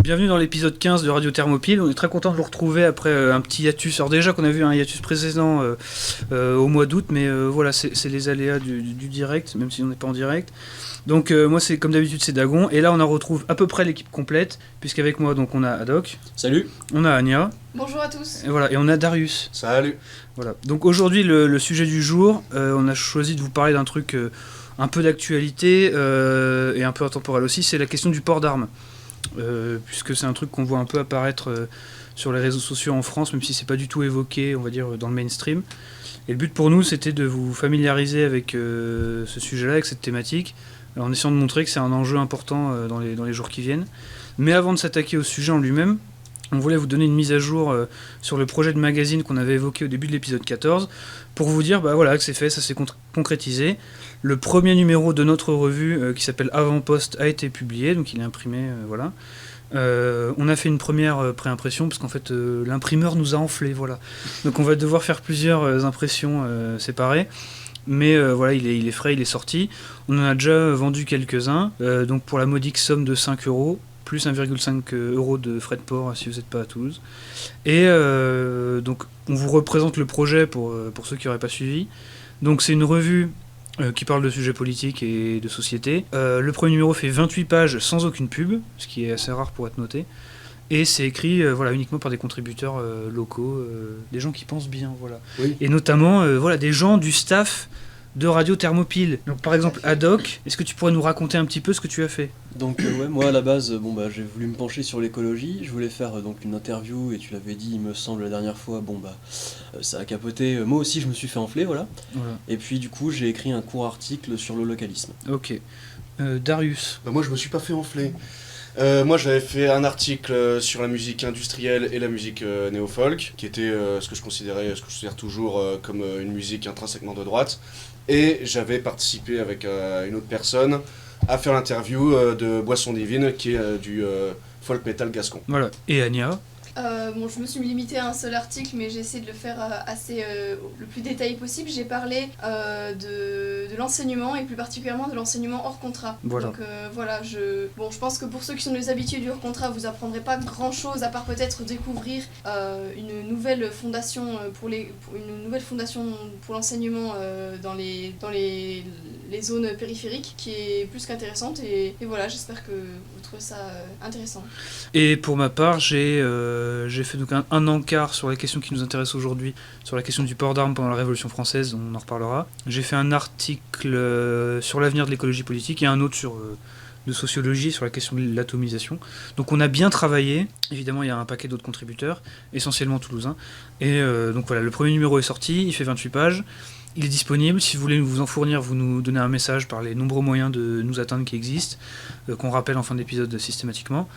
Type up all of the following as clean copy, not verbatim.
Bienvenue dans l'épisode 15 de Radio Thermopyle. On est très content de vous retrouver après un petit hiatus. Alors déjà qu'on a vu un hiatus précédent au mois d'août, mais voilà, c'est les aléas du direct, même si on n'est pas en direct. Donc moi, c'est comme d'habitude, c'est Dagon. Et là, on en retrouve à peu près l'équipe complète, puisqu'avec moi, donc, on a Adoc. Salut. On a Anya. Bonjour à tous. Et voilà, et on a Darius. Salut. Voilà. Donc aujourd'hui, le sujet du jour, on a choisi de vous parler d'un truc un peu d'actualité et un peu intemporel aussi, c'est la question du port d'armes. Puisque c'est un truc qu'on voit un peu apparaître sur les réseaux sociaux en France, même si c'est pas du tout évoqué, on va dire, dans le mainstream. Et le but pour nous, c'était de vous familiariser avec ce sujet-là, avec cette thématique, en essayant de montrer que c'est un enjeu important dans les jours qui viennent. Mais avant de s'attaquer au sujet en lui-même, on voulait vous donner une mise à jour sur le projet de magazine qu'on avait évoqué au début de l'épisode 14, pour vous dire voilà, que c'est fait, ça s'est concrétisé. Le premier numéro de notre revue, qui s'appelle Avant-Poste, a été publié, donc il est imprimé, voilà. On a fait une première préimpression, parce qu'en fait, l'imprimeur nous a enflé, voilà. Donc on va devoir faire plusieurs impressions séparées. Mais voilà, il est frais, il est sorti. On en a déjà vendu quelques-uns, donc pour la modique somme de 5 €, plus 1,5 € de frais de port si vous n'êtes pas à Toulouse. Et donc on vous représente le projet pour ceux qui n'auraient pas suivi. Donc c'est une revue qui parle de sujets politiques et de société. Le premier numéro fait 28 pages sans aucune pub, ce qui est assez rare pour être noté. Et c'est écrit voilà, uniquement par des contributeurs locaux, des gens qui pensent bien. Voilà. Oui. Et notamment voilà, des gens du staff de Radio Thermopyle. Donc par exemple Adoc, est-ce que tu pourrais nous raconter un petit peu ce que tu as fait ? Donc ouais, moi à la base, j'ai voulu me pencher sur l'écologie, je voulais faire donc une interview, et tu l'avais dit, il me semble, la dernière fois, ça a capoté, moi aussi je me suis fait enfler, voilà. Et puis du coup j'ai écrit un court article sur le localisme. Ok. Darius. Moi je me suis pas fait enfler. Moi j'avais fait un article sur la musique industrielle et la musique néo-folk, qui était ce que je considère toujours comme une musique intrinsèquement de droite. Et j'avais participé avec une autre personne à faire l'interview de Boisson Divine, qui est du folk metal gascon. Voilà. Et Anya. Je me suis limitée à un seul article, mais j'ai essayé de le faire le plus détaillé possible. J'ai parlé de l'enseignement, et plus particulièrement de l'enseignement hors contrat. Voilà. Donc je pense que pour ceux qui sont des habitués du hors contrat, vous apprendrez pas grand chose, à part peut-être découvrir une nouvelle fondation pour l'enseignement dans les zones périphériques, qui est plus qu'intéressante. Et voilà, j'espère que vous trouvez ça intéressant. Et pour ma part, j'ai fait donc un encart sur la question qui nous intéresse aujourd'hui, sur la question du port d'armes pendant la Révolution française, on en reparlera. J'ai fait un article sur l'avenir de l'écologie politique et un autre de sociologie sur la question de l'atomisation. Donc on a bien travaillé, évidemment il y a un paquet d'autres contributeurs, essentiellement toulousains. Et donc voilà, le premier numéro est sorti, il fait 28 pages. Il est disponible, si vous voulez vous en fournir, vous nous donnez un message par les nombreux moyens de nous atteindre qui existent, qu'on rappelle en fin d'épisode systématiquement.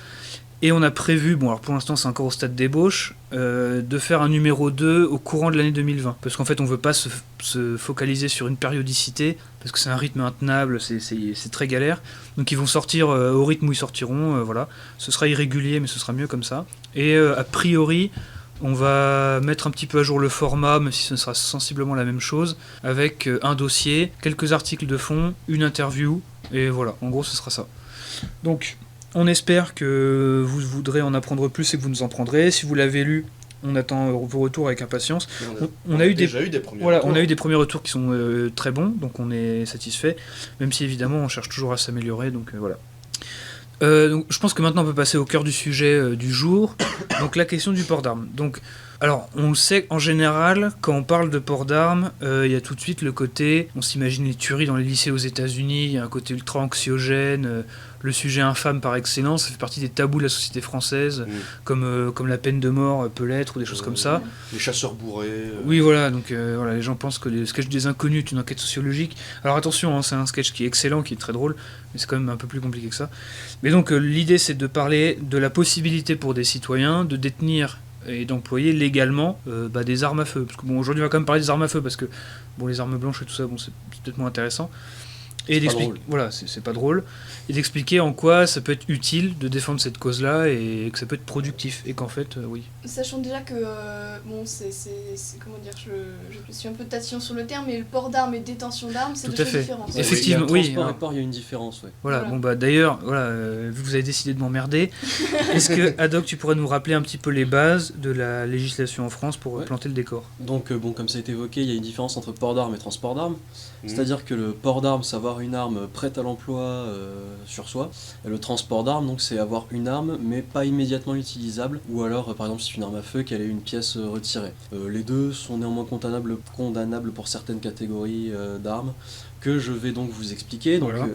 Et on a prévu, alors pour l'instant c'est encore au stade d'ébauche, de faire un numéro 2 au courant de l'année 2020. Parce qu'en fait on ne veut pas se focaliser sur une périodicité, parce que c'est un rythme intenable, c'est très galère. Donc ils vont sortir au rythme où ils sortiront, voilà. Ce sera irrégulier, mais ce sera mieux comme ça. Et a priori, on va mettre un petit peu à jour le format, même si ce sera sensiblement la même chose, avec un dossier, quelques articles de fond, une interview, et voilà, en gros ce sera ça. Donc, on espère que vous voudrez en apprendre plus et que vous nous en prendrez. Si vous l'avez lu, on attend vos retours avec impatience. On a eu des premiers retours. On a eu des premiers retours qui sont très bons, donc on est satisfait, même si évidemment on cherche toujours à s'améliorer, donc voilà. Donc, je pense que maintenant on peut passer au cœur du sujet du jour, donc la question du port d'armes. Donc, alors, on le sait en général, quand on parle de port d'armes, il y a tout de suite le côté, on s'imagine les tueries dans les lycées aux États-Unis, il y a un côté ultra anxiogène, le sujet infâme par excellence, ça fait partie des tabous de la société française, comme la peine de mort peut l'être, ou des choses comme ça. Les chasseurs bourrés. Oui, voilà, donc les gens pensent que le sketch des inconnus est une enquête sociologique. Alors attention, c'est un sketch qui est excellent, qui est très drôle, mais c'est quand même un peu plus compliqué que ça. Mais donc l'idée c'est de parler de la possibilité pour des citoyens de détenir et d'employer légalement des armes à feu. Parce que aujourd'hui on va quand même parler des armes à feu, parce que les armes blanches et tout ça, c'est peut-être moins intéressant. Et C'est pas drôle. voilà, c'est pas drôle. Et d'expliquer en quoi ça peut être utile de défendre cette cause-là et que ça peut être productif. Et qu'en fait, oui. Sachant déjà que, bon, c'est comment dire, je suis un peu tatillon sur le terme, mais le port d'armes et détention d'armes, c'est Tout deux à choses fait. différentes. Effectivement, il y a oui, transport hein. et port, il y a une différence, ouais. Voilà, bon bah d'ailleurs, voilà, vu que vous avez décidé de m'emmerder, est-ce que, Haddock, tu pourrais nous rappeler un petit peu les bases de la législation en France pour Ouais. planter le décor? Donc, bon, comme ça a été évoqué, il y a une différence entre port d'armes et transport d'armes. C'est-à-dire que le port d'armes, c'est avoir une arme prête à l'emploi sur soi. Et le transport d'armes, donc, c'est avoir une arme, mais pas immédiatement utilisable. Ou alors, par exemple, si c'est une arme à feu, qu'elle ait une pièce retirée. Les deux sont néanmoins condamnables pour certaines catégories d'armes, que je vais donc vous expliquer. Donc, Voilà.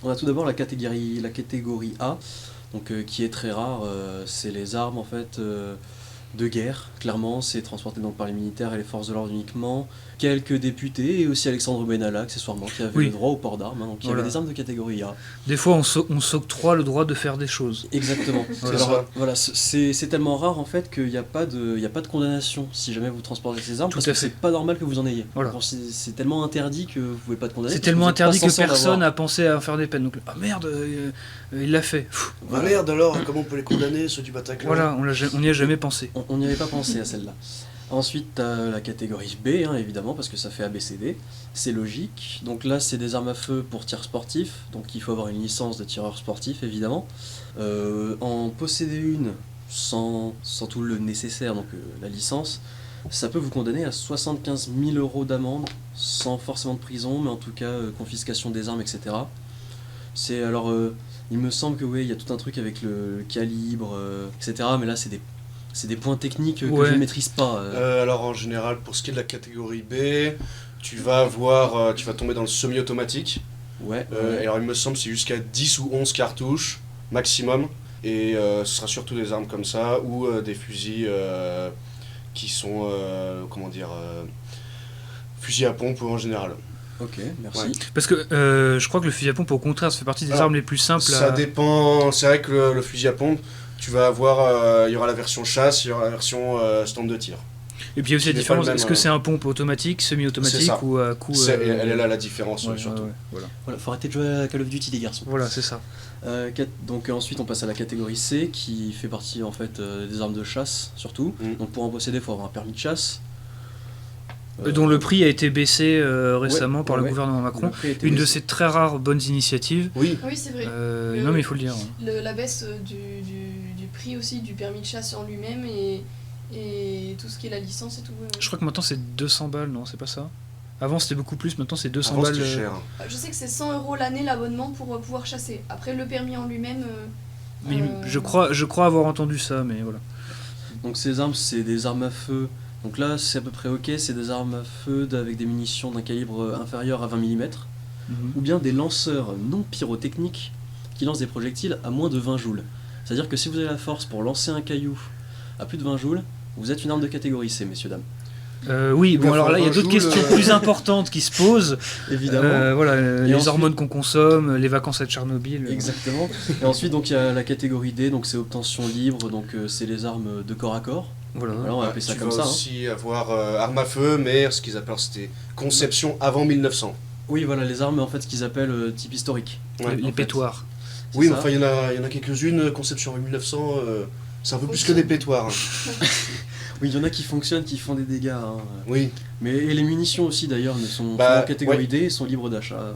on a tout d'abord la catégorie A, donc, qui est très rare. C'est les armes, en fait... de guerre, clairement, c'est transporté donc par les militaires et les forces de l'ordre uniquement. Quelques députés et aussi Alexandre Benalla, accessoirement, qui avait Oui. le droit au port d'armes, hein, donc il y Voilà. avait des armes de catégorie A. Des fois, on s'octroie le droit de faire des choses. Exactement. Voilà. Alors, voilà, c'est tellement rare en fait qu'il n'y a pas de condamnation si jamais vous transportez ces armes, Tout parce à que fait. c'est pas normal que vous en ayez. Voilà. Alors, c'est tellement interdit que vous pouvez pas te condamner. C'est parce tellement vous êtes pas interdit que censé en personne avoir. n'a pensé à faire des peines. Donc, ah merde, il l'a fait. Pfff, Ah merde alors, comment on peut les condamner, ceux du Bataclan? voilà, on n'y a jamais pensé. On n'y avait pas pensé à celle-là. Ensuite, t'as la catégorie B, hein, évidemment, parce que ça fait ABCD. C'est logique. Donc là, c'est des armes à feu pour tir sportif. Donc il faut avoir une licence de tireur sportif, évidemment. En posséder une sans tout le nécessaire, donc la licence, ça peut vous condamner à 75 000 € d'amende, sans forcément de prison, mais en tout cas confiscation des armes, etc. C'est alors, il me semble que oui, il y a tout un truc avec le calibre, etc. Mais là, c'est des points techniques que Ouais. je ne maîtrise pas. Alors en général, pour ce qui est de la catégorie B, tu vas tomber dans le semi-automatique. Ouais. Et alors il me semble que c'est jusqu'à 10 ou 11 cartouches maximum. Et ce sera surtout des armes comme ça ou des fusils qui sont, fusils à pompe en général. Ok, merci. Ouais. Parce que je crois que le fusil à pompe, au contraire, ça fait partie des Alors, armes les plus simples Ça à... dépend, c'est vrai que le fusil à pompe, tu vas avoir, il y aura la version chasse, il y aura la version stand de tir. Et puis il y a aussi la qui n'est différence, pas le même, est-ce que c'est un pompe automatique, C'est semi-automatique ça. ou à coup... Elle est là la différence ouais, surtout. ouais, voilà. Voilà, faut arrêter de jouer à Call of Duty, les garçons. Voilà, c'est ça. Donc ensuite on passe à la catégorie C qui fait partie en fait des armes de chasse surtout. Donc pour en posséder il faut avoir un permis de chasse. Dont le prix a été baissé récemment par le ouais. gouvernement Macron. Le prix a été Une de baissé. ces très rares bonnes initiatives. Oui, Oui, c'est vrai. Non mais il faut le dire. La baisse du prix aussi du permis de chasse en lui-même et tout ce qui est la licence et tout. Je crois que maintenant c'est 200 balles, non, c'est pas ça? Avant c'était beaucoup plus, maintenant c'est 200 avant balles. c'était cher. Je sais que c'est 100 € l'année l'abonnement pour pouvoir chasser. Après le permis en lui-même. Mais je crois avoir entendu ça, mais voilà. Donc ces armes c'est des armes à feu. Donc là c'est à peu près ok, c'est des armes à feu avec des munitions d'un calibre inférieur à 20 mm. Ou bien des lanceurs non pyrotechniques qui lancent des projectiles à moins de 20 joules. C'est-à-dire que si vous avez la force pour lancer un caillou à plus de 20 joules, vous êtes une arme de catégorie C, messieurs, dames. Oui, bon Oui, alors là il y a enfin, d'autres joue questions le- plus importantes qui se posent. Évidemment. Voilà, les ensuite- hormones qu'on consomme, les vacances à Tchernobyl. Exactement. Et ensuite, donc il y a la catégorie D, donc c'est obtention libre, donc c'est les armes de corps à corps. Voilà. Alors on va appeler ça tu comme vas ça. hein. aussi avoir arme à feu, mais ce qu'ils appellent c'était conception avant 1900. Oui, voilà, les armes en fait, ce qu'ils appellent type historique. Ouais. Les en fait. pétoires. C'est Oui, ça. mais enfin il y en a quelques-unes, conception avant 1900, c'est un peu plus que des pétoires. hein. Oui, il y en a qui fonctionnent, qui font des dégâts. hein. Oui, Mais et les munitions aussi d'ailleurs ne sont Bah, en catégorie ouais. D et sont libres d'achat.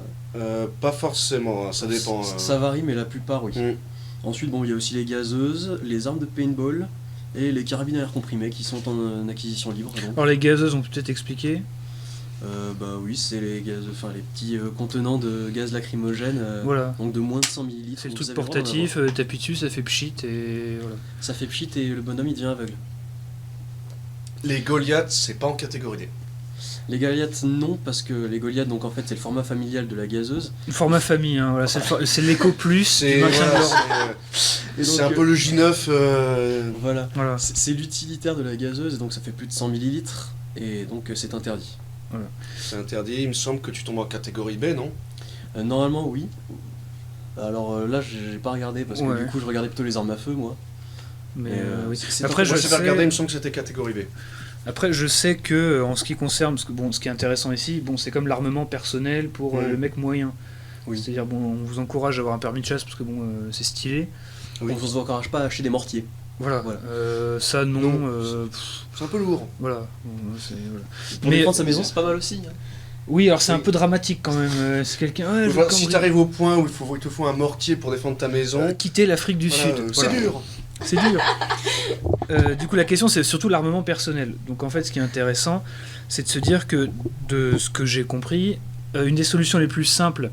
pas forcément, hein, ça dépend. Ça varie, mais la plupart, oui. Mm. Ensuite, bon, il y a aussi les gazeuses, les armes de paintball et les carabines à air comprimé qui sont en acquisition libre. Donc. Alors les gazeuses, on peut peut-être expliquer. Bah oui, c'est les gaz, enfin les petits contenants de gaz lacrymogène, Voilà. donc de moins de 100 ml. C'est le Donc truc vous avez le droit d'en portatif, avoir. t'appuies dessus, ça fait pchit et voilà. Ça fait pchit et le bonhomme il devient aveugle. Les Goliaths, c'est pas en catégorie D. Les Goliaths non, parce que les Goliaths, donc en fait c'est le format familial de la gazeuse. Format famille, hein, voilà, c'est l'éco plus C'est du maintien de voilà, l'ordre. Et c'est donc, un peu le J9. Voilà. Voilà. C'est l'utilitaire de la gazeuse, et donc ça fait plus de 100 ml, et donc c'est interdit. C'est interdit, il me semble que tu tombes en catégorie B, non? Normalement oui. Alors là j'ai pas regardé, parce que Ouais. du coup je regardais plutôt les armes à feu moi. Mais Et, oui. c'est Après, pas- je Moi j'avais sais, regardé, il me semble que c'était catégorie B. Après, je sais que en ce qui concerne, parce que bon, ce qui est intéressant ici, bon, c'est comme l'armement personnel pour le mec moyen. Oui. C'est-à-dire, bon, on vous encourage à avoir un permis de chasse parce que bon, c'est stylé. Oui. On vous encourage pas à acheter des mortiers. Voilà. Ça non. C'est un peu lourd. Voilà. Pour défendre sa maison, c'est pas mal aussi. Hein. Oui, alors c'est un peu dramatique quand même. C'est quelqu'un. Ouais, si t'arrives au point où il te faut un mortier pour défendre ta maison. Quitter l'Afrique du Sud. C'est dur. C'est dur. Du coup, la question, c'est surtout l'armement personnel. Donc, en fait, ce qui est intéressant, c'est de se dire que, de ce que j'ai compris, une des solutions les plus simples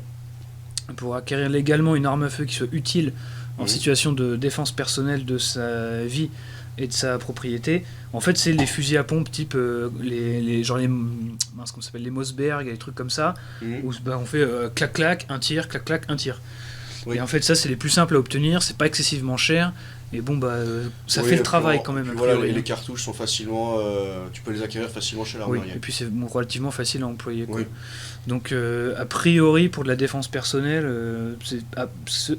pour acquérir légalement une arme à feu qui soit utile en situation de défense personnelle de sa vie et de sa propriété, en fait, c'est les fusils à pompe type comment ça s'appelle, les Mossberg, les trucs comme ça, où on fait clac-clac, un tir, clac-clac, un tir. Oui. Et en fait, ça, c'est les plus simples à obtenir, c'est pas excessivement cher. Et bon, ça fait le travail quand même. Voilà, les cartouches sont facilement. Tu peux les acquérir facilement chez l'armurier. Oui, et puis c'est relativement facile à employer. Quoi. Oui. Donc, a priori, pour de la défense personnelle, c'est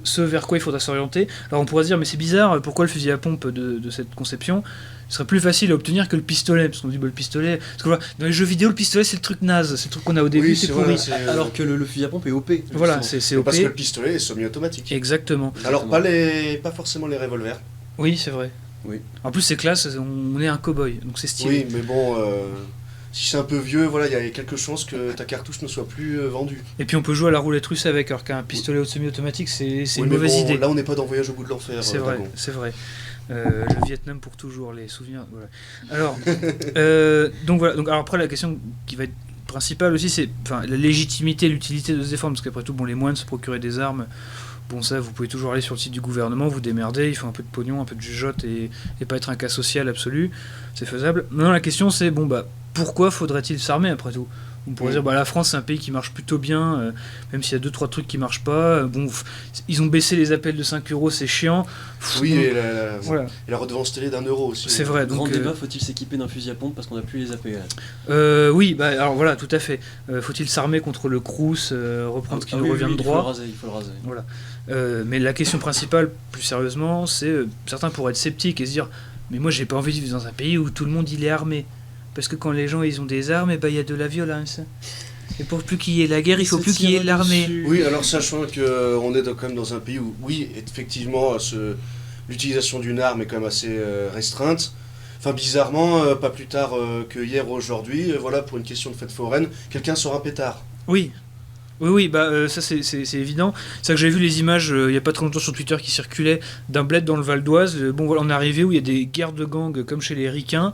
ce vers quoi il faudra s'orienter. Alors, on pourrait se dire, mais c'est bizarre, pourquoi le fusil à pompe de cette conception ce serait plus facile à obtenir que le pistolet, parce qu'on dit le pistolet. Parce que voilà, dans les jeux vidéo, le pistolet c'est le truc naze, c'est le truc qu'on a au début, c'est pourri. Alors que le fusil à pompe est OP. Voilà, c'est OP. Parce que le pistolet est semi-automatique. Exactement. Alors pas forcément les revolvers. Oui, c'est vrai. Oui. En plus, c'est classe, on est un cow-boy, donc c'est stylé. Oui, mais bon, si c'est un peu vieux, voilà, il y a quelques chances que ta cartouche ne soit plus vendue. Et puis on peut jouer à la roulette russe avec, alors qu'un pistolet semi-automatique, c'est une mauvaise idée. Là, on n'est pas dans Voyage au bout de l'enfer. C'est vrai, c'est vrai. Le Vietnam pour toujours, les souvenirs. Voilà. Alors, donc voilà. Donc, alors après, la question qui va être principale aussi, c'est la légitimité, l'utilité de se défendre, parce qu'après tout, bon, les moyens de se procurer des armes, bon, ça, vous pouvez toujours aller sur le site du gouvernement, vous démerder, il faut un peu de pognon, un peu de jugeote et pas être un cas social absolu, c'est faisable. Maintenant, la question, c'est pourquoi faudrait-il s'armer après tout ? On pourrait dire la France c'est un pays qui marche plutôt bien, même s'il y a 2-3 trucs qui marchent pas. Ils ont baissé les appels de 5 €, c'est chiant. Oui, et la redevance télé d'1 € aussi. C'est vrai. Grand débat, faut-il s'équiper d'un fusil à pompe parce qu'on n'a plus les APL ? Oui, alors voilà, tout à fait. Faut-il s'armer contre le Crous, reprendre ce qui nous revient de droit ? Il faut le raser. Voilà. Mais la question principale, plus sérieusement, c'est certains pourraient être sceptiques et se dire mais moi j'ai pas envie de vivre dans un pays où tout le monde il est armé. Parce que quand les gens ils ont des armes, il y a de la violence. Et pour plus qu'il y ait la guerre, il faut plus qu'il y ait l'armée. Oui, alors sachant qu'on est quand même dans un pays où, oui, effectivement, l'utilisation d'une arme est quand même assez restreinte. Enfin, bizarrement, pas plus tard que hier ou aujourd'hui, pour une question de fête foraine, quelqu'un sort un pétard. Oui. Oui, ça c'est évident. C'est ça que j'ai vu les images il n'y a pas trop longtemps sur Twitter qui circulaient d'un bled dans le Val d'Oise. On est arrivé où il y a des guerres de gangs comme chez les ricains.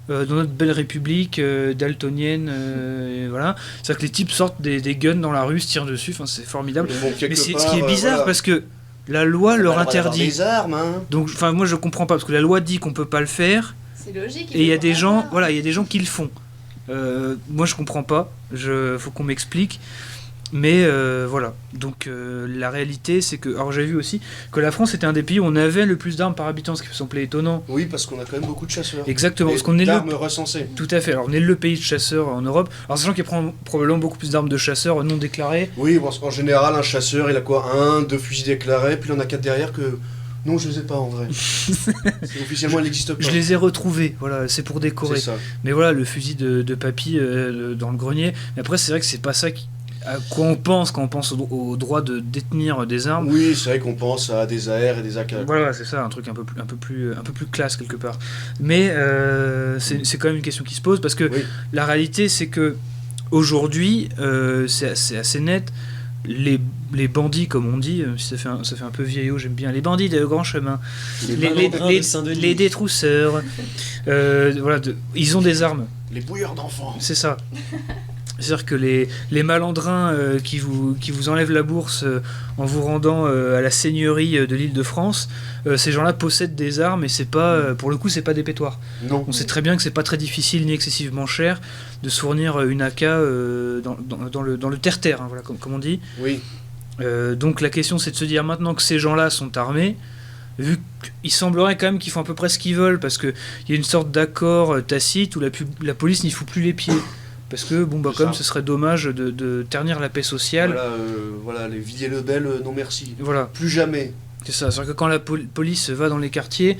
Dans notre belle république daltonienne, et voilà. C'est-à-dire que les types sortent des guns dans la rue, se tirent dessus, c'est formidable. Mais ce qui est bizarre, parce que la loi leur interdit. Des armes, hein. Donc, moi je comprends pas, parce que la loi dit qu'on peut pas le faire. C'est logique. Et il y a des gens, il y a des gens qui le font. Moi je comprends pas, faut qu'on m'explique. Mais voilà, donc la réalité c'est que, alors j'ai vu aussi que la France était un des pays où on avait le plus d'armes par habitant, ce qui me semblait étonnant. Oui, parce qu'on a quand même beaucoup de chasseurs. Exactement, parce qu'on est d'armes recensées. Tout à fait, alors on est le pays de chasseurs en Europe, alors sachant qu'il y a probablement beaucoup plus d'armes de chasseurs non déclarées. Oui, parce qu'en général un chasseur il a quoi, 1-2 fusils déclarés, puis il en a 4 derrière que... Non, je les ai pas en vrai. Officiellement, il n'existe pas. Je les ai retrouvés, voilà, c'est pour décorer. C'est ça. Mais voilà, le fusil de papy dans le grenier. Mais après, c'est vrai que c'est pas ça à quoi on pense quand on pense au droit de détenir des armes. Oui, c'est vrai qu'on pense à des AR et des AK. Voilà, c'est ça, un truc un peu plus classe quelque part. Mais c'est quand même une question qui se pose parce que la réalité, c'est que aujourd'hui, c'est assez net. Les bandits, comme on dit, ça fait un peu vieillot, j'aime bien les bandits de grand chemin, les détrousseurs, ils ont des armes. Les bouilleurs d'enfants. C'est ça. C'est-à-dire que les malandrins qui vous enlèvent la bourse en vous rendant à la seigneurie de l'Île-de-France, ces gens-là possèdent des armes et c'est pas, pour le coup, c'est pas des pétoirs. Non. On sait très bien que c'est pas très difficile ni excessivement cher de se fournir une AK dans le terre-terre, hein, voilà, comme on dit. Oui. Donc la question c'est de se dire maintenant que ces gens-là sont armés, vu qu'il semblerait quand même qu'ils font à peu près ce qu'ils veulent parce qu'il y a une sorte d'accord tacite où la police n'y fout plus les pieds. Parce que, comme ce serait dommage de ternir la paix sociale. Voilà, les Villiers-le-Bel, non merci. Voilà. Plus jamais. C'est ça, c'est-à-dire que quand la police va dans les quartiers,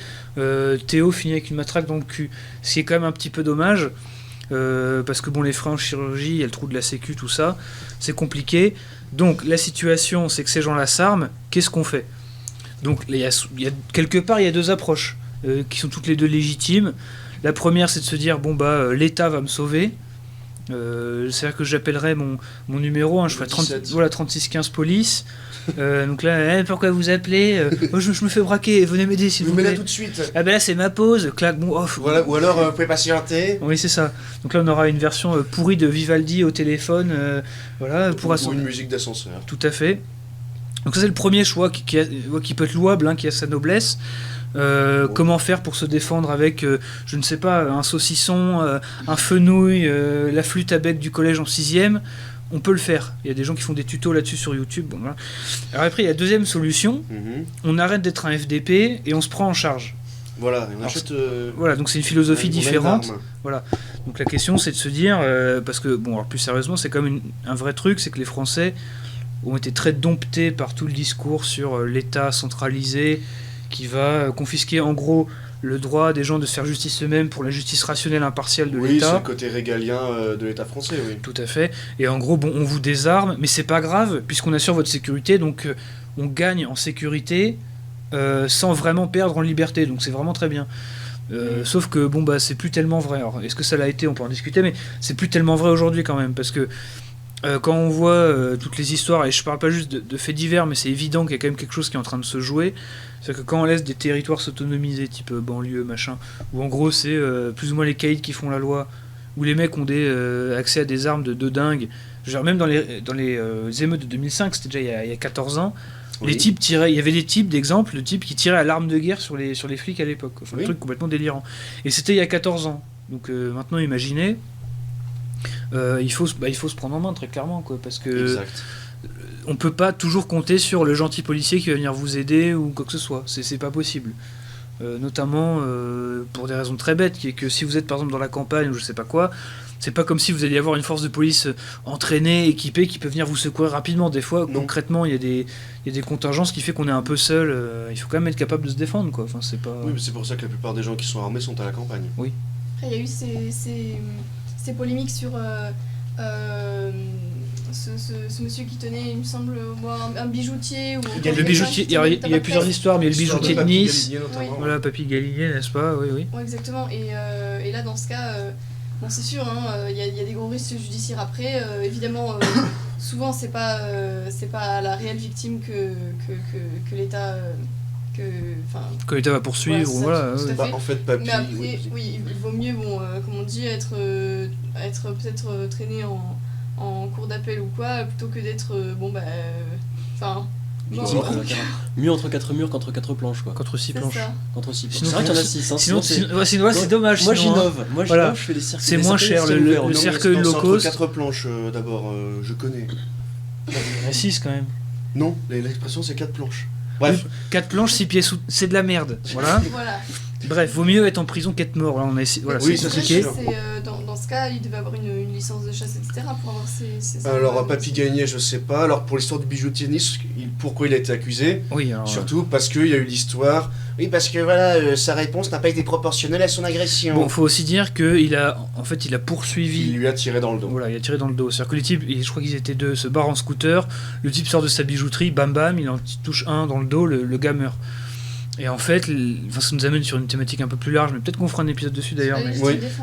Théo finit avec une matraque dans le cul. Ce qui est quand même un petit peu dommage, parce que bon, les frais en chirurgie, il y a le trou de la sécu, tout ça, c'est compliqué. Donc la situation, c'est que ces gens-là s'arment, qu'est-ce qu'on fait? Donc quelque part, il y a deux approches, qui sont toutes les deux légitimes. La première, c'est de se dire, bon bah, l'État va me sauver. C'est-à-dire que j'appellerai mon numéro, je ferai 3615 police. Donc là, pourquoi vous appelez? Je me fais braquer, venez m'aider s'il vous plaît. Mais là tout de suite. Ah ben là c'est ma pause, clac, bon off. Voilà, ou alors vous pouvez patienter. Oui c'est ça. Donc là on aura une version pourrie de Vivaldi au téléphone, voilà, ou une musique d'ascenseur. Tout à fait. Donc ça c'est le premier choix qui peut être louable, qui a sa noblesse. Comment faire pour se défendre avec, je ne sais pas, un saucisson, un fenouil, la flûte à bec du collège en 6ème. On peut le faire. Il y a des gens qui font des tutos là-dessus sur YouTube. Bon, voilà. Alors après, il y a la deuxième solution. On arrête d'être un FDP et on se prend en charge. Voilà, on achète... Voilà, donc c'est une philosophie différente. Voilà. Donc la question, c'est de se dire... parce que, bon, alors plus sérieusement, c'est quand même un vrai truc, c'est que les Français ont été très domptés par tout le discours sur l'État centralisé qui va confisquer, en gros... le droit des gens de se faire justice eux-mêmes pour la justice rationnelle impartiale de l'État. Oui, c'est le côté régalien de l'État français, oui. Tout à fait. Et en gros, bon, on vous désarme, mais c'est pas grave, puisqu'on assure votre sécurité, donc on gagne en sécurité sans vraiment perdre en liberté, donc c'est vraiment très bien. Sauf que, bon, bah, c'est plus tellement vrai. Alors, est-ce que ça l'a été? On peut en discuter, mais c'est plus tellement vrai aujourd'hui quand même, parce que quand on voit toutes les histoires, et je parle pas juste de faits divers, mais c'est évident qu'il y a quand même quelque chose qui est en train de se jouer. C'est-à-dire que quand on laisse des territoires s'autonomiser, type banlieue, machin, où en gros c'est plus ou moins les caïds qui font la loi, où les mecs ont accès à des armes de dingue. Genre même dans les émeutes de 2005, c'était déjà il y a 14 ans, oui. Les types tiraient, il y avait des types d'exemples de types qui tiraient à l'arme de guerre sur les flics à l'époque. Enfin, oui. Un truc complètement délirant. Et c'était il y a 14 ans. Donc maintenant imaginez, il faut se prendre en main très clairement, quoi, parce que... Exact. On peut pas toujours compter sur le gentil policier qui va venir vous aider ou quoi que ce soit, c'est pas possible. Notamment pour des raisons très bêtes, qui est que si vous êtes par exemple dans la campagne ou je sais pas quoi, c'est pas comme si vous alliez avoir une force de police entraînée, équipée, qui peut venir vous secourir rapidement. Des fois, non. Concrètement, il y a des contingences qui fait qu'on est un peu seul. Il faut quand même être capable de se défendre, quoi. Enfin, c'est pas... Oui, mais c'est pour ça que la plupart des gens qui sont armés sont à la campagne. Oui. Après, il y a eu ces polémiques sur... Ce monsieur qui tenait, il me semble, un bijoutier. Ou le bijoutier, il y a plusieurs histoires, mais le bijoutier de Nice, oui. Voilà, Papy Galinier, n'est-ce pas? Oui, oui. Ouais, exactement. Et là, dans ce cas, bon, c'est sûr, il y a des gros risques judiciaires après. Évidemment, souvent, c'est pas la réelle victime que l'État. Que l'État va poursuivre, voilà. En fait, Papy. Mais après, oui, il vaut mieux, comme on dit, être peut-être traîné en cours d'appel ou quoi, plutôt que d'être mieux entre 4 murs qu'entre 4 planches, quoi. Contre 6 planches. Contre 6 planches. Sinon, c'est vrai qu'il y en a 6. Sinon, c'est dommage. Moi j'innove, je fais les cercueils. C'est moins cher, le cercueil low cost. 4 planches d'abord, je connais. Il y en a 6 quand même. Non, l'expression c'est 4 planches. Bref. 4 planches, 6 pieds sous. C'est de la merde. Voilà. Bref, vaut mieux être en prison qu'être mort. Là, oui, ça c'est sûr. Dans ce cas, il devait avoir une licence de chasse, etc. pour avoir ses Alors, Papy Gagné, je sais pas. Alors, pour l'histoire du bijoutier de Nice, pourquoi il a été accusé? Oui, alors, surtout parce qu'il y a eu l'histoire. Oui, parce que voilà, sa réponse n'a pas été proportionnelle à son agression. Bon, faut aussi dire qu'il a poursuivi. Il lui a tiré dans le dos. Voilà, il a tiré dans le dos. C'est-à-dire que les types, je crois qu'ils étaient deux, se barrent en scooter. Le type sort de sa bijouterie, bam bam, il en touche un dans le dos, le gars meurt. Et en fait, ça nous amène sur une thématique un peu plus large, mais peut-être qu'on fera un épisode dessus d'ailleurs. Mais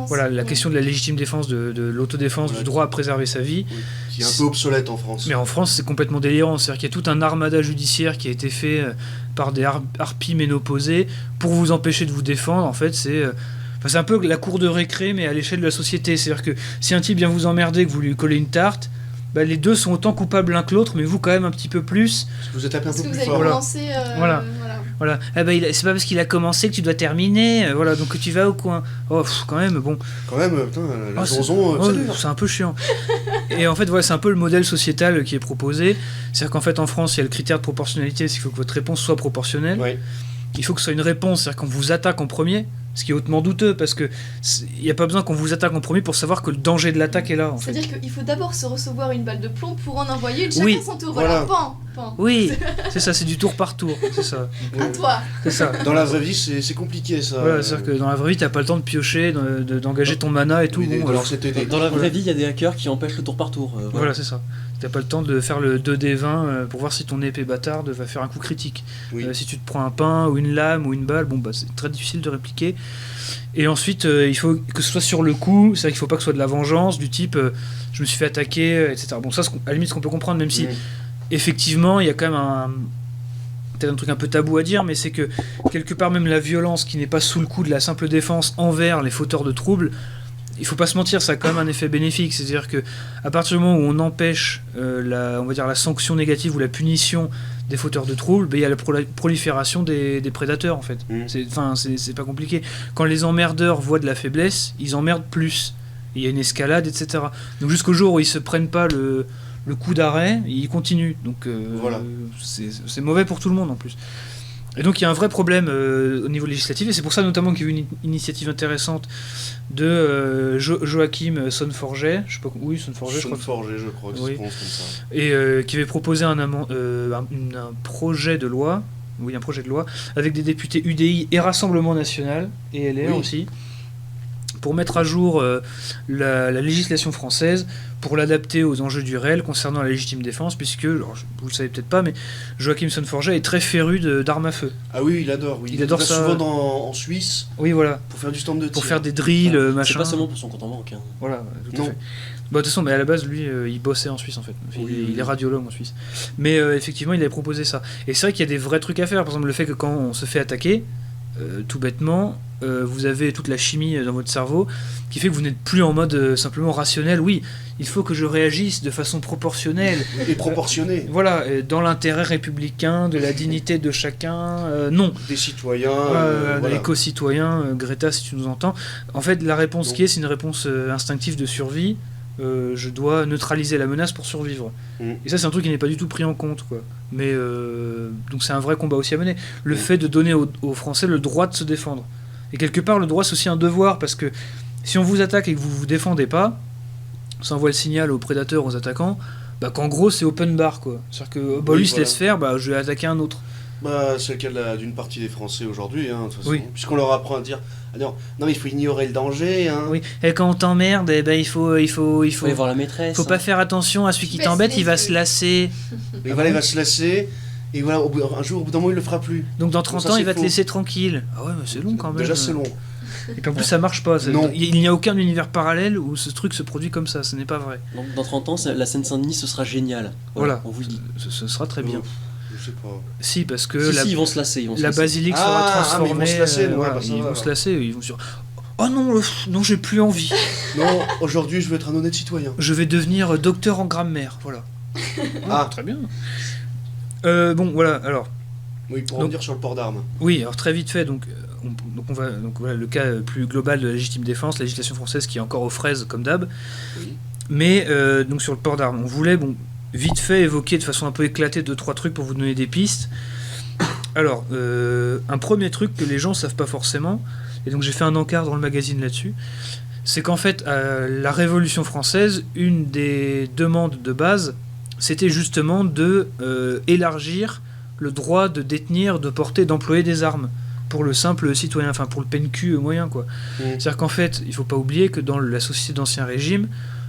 voilà, la question de la légitime défense, de l'autodéfense, du droit à préserver sa vie. Oui. Qui est un peu obsolète en France. Mais en France, c'est complètement délirant. C'est-à-dire qu'il y a tout un armada judiciaire qui a été fait par des harpies ménopausées pour vous empêcher de vous défendre. En fait, c'est un peu la cour de récré, mais à l'échelle de la société. C'est-à-dire que si un type vient vous emmerder, que vous lui collez une tarte, les deux sont autant coupables l'un que l'autre, mais vous quand même un petit peu plus. Parce que vous êtes un peu plus fort. Vous avez commencé, voilà. C'est pas parce qu'il a commencé que tu dois terminer. Voilà, donc tu vas au coin. Oh, quand même, bon. Quand même, putain, la zonzon, c'est un peu chiant. Et en fait, voilà, c'est un peu le modèle sociétal qui est proposé. C'est-à-dire qu'en fait, en France, il y a le critère de proportionnalité, c'est qu'il faut que votre réponse soit proportionnelle. Oui. Il faut que ce soit une réponse, c'est-à-dire qu'on vous attaque en premier. Ce qui est hautement douteux, parce que il n'y a pas besoin qu'on vous attaque en premier pour savoir que le danger de l'attaque est là. C'est-à-dire qu'il faut d'abord se recevoir une balle de plomb pour en envoyer une, chacun Oui. son tour. Voilà. Pan. Oui, c'est ça, c'est du tour par tour, c'est ça. À toi. C'est ça. Dans la vraie vie, c'est compliqué ça. Voilà, c'est-à-dire que dans la vraie vie, t'as pas le temps de piocher, d'engager ton mana et tout. Oui, Bon, alors c'était Dans la vraie vie, il y a des hackers qui empêchent le tour par tour. voilà, c'est ça. T'as pas le temps de faire le 2D20 pour voir si ton épée bâtarde va faire un coup critique. Oui. Si tu te prends un pain ou une lame ou une balle, bon bah c'est très difficile de répliquer. Et ensuite, il faut que ce soit sur le coup, c'est-à-dire qu'il faut pas que ce soit de la vengeance, du type je me suis fait attaquer, etc. Bon, ça, à la limite, ce qu'on peut comprendre, même si effectivement, il y a quand même peut-être un truc un peu tabou à dire, mais c'est que quelque part, même la violence qui n'est pas sous le coup de la simple défense envers les fauteurs de troubles, il faut pas se mentir, ça a quand même un effet bénéfique. C'est-à-dire que à partir du moment où on empêche on va dire la sanction négative ou la punition des fauteurs de troubles, ben, il y a la prolifération des prédateurs en fait. C'est pas compliqué. Quand les emmerdeurs voient de la faiblesse, ils emmerdent plus. Il y a une escalade, etc. Donc jusqu'au jour où ils se prennent pas le coup d'arrêt, ils continuent. Donc Voilà. c'est mauvais pour tout le monde en plus. Et donc il y a un vrai problème au niveau législatif, et c'est pour ça notamment qu'il y a eu une initiative intéressante de Joachim Sonforget, je sais pas, oui, Sonforget, je crois que je pense comme ça. et qui avait proposé un projet de loi, avec des députés UDI et Rassemblement National et LR aussi, pour mettre à jour la législation française, pour l'adapter aux enjeux du réel concernant la légitime défense, puisque, alors, vous le savez peut-être pas, mais Joachim Sonforget est très féru d'armes à feu. Ah oui, il adore. Oui. Il adore va ça. Souvent en Suisse. Oui, voilà. Pour faire du stand de tir. Pour faire des drills, machin. C'est pas seulement pour son compte en banque. Hein. Voilà, tout à Non. fait. Bah, de toute façon, mais à la base, lui, il bossait en Suisse en fait. Il est radiologue en Suisse. Mais effectivement, il avait proposé ça. Et c'est vrai qu'il y a des vrais trucs à faire. Par exemple, le fait que quand on se fait attaquer, tout bêtement, vous avez toute la chimie dans votre cerveau qui fait que vous n'êtes plus en mode simplement rationnel. Oui, il faut que je réagisse de façon proportionnelle. Et proportionné. Voilà, dans l'intérêt républicain, de la dignité de chacun. Non. Des citoyens. Des éco-citoyens, Greta, si tu nous entends. En fait, la réponse qui est, c'est une réponse instinctive de survie. Je dois neutraliser la menace pour survivre. Et ça, c'est un truc qui n'est pas du tout pris en compte, quoi. Mais donc c'est un vrai combat aussi à mener. Le fait de donner aux Français le droit de se défendre. Et quelque part, le droit, c'est aussi un devoir, parce que si on vous attaque et que vous vous défendez pas, ça envoie le signal aux prédateurs, aux attaquants, bah, qu'en gros, c'est open bar, quoi. C'est-à-dire que lui se laisse faire, bah, je vais attaquer un autre. Bah, c'est le cas d'une partie des Français aujourd'hui, hein, de toute façon. Oui. Puisqu'on leur apprend à dire non, mais il faut ignorer le danger. Hein. Oui. Et quand on t'emmerde, eh ben, il faut aller voir la maîtresse. Faut pas faire attention à celui qui t'embête, il va se lasser. Et voilà, il va se lasser. Et voilà, un jour, au bout d'un moment, il le fera plus. Donc dans 30 ans, il va te laisser tranquille. Ah ouais, mais c'est long quand même. Déjà, c'est long. Et puis en plus, ça marche pas. Non. Il n'y a aucun univers parallèle où ce truc se produit comme ça. Ce n'est pas vrai. Donc dans 30 ans, la Seine-Saint-Denis, ce sera génial. Voilà. On vous le dit. Ce sera très bien. Je sais pas. Si, parce que ils vont se lasser. La basilique sera transformée. Ils vont se lasser. Ils vont se lasser. Ils vont se dire oh non, non, j'ai plus envie. Non, aujourd'hui, je veux être un honnête citoyen. Je vais devenir docteur en grammaire. Voilà. Très bien. Bon, voilà. Alors. Oui, pour en dire sur le port d'armes. Oui, alors très vite fait, donc voilà le cas plus global de la légitime défense, la législation française qui est encore aux fraises comme d'hab. Oui. Mais donc sur le port d'armes, on voulait vite fait évoquer de façon un peu éclatée 2-3 trucs pour vous donner des pistes. Alors, un premier truc que les gens savent pas forcément, et donc j'ai fait un encart dans le magazine là-dessus, c'est qu'en fait, la Révolution française, une des demandes de base, c'était justement de élargir le droit de détenir, de porter, d'employer des armes pour le simple citoyen, enfin pour le PNQ moyen, quoi. C'est-à-dire qu'en fait, il faut pas oublier que dans la société d'Ancien Régime,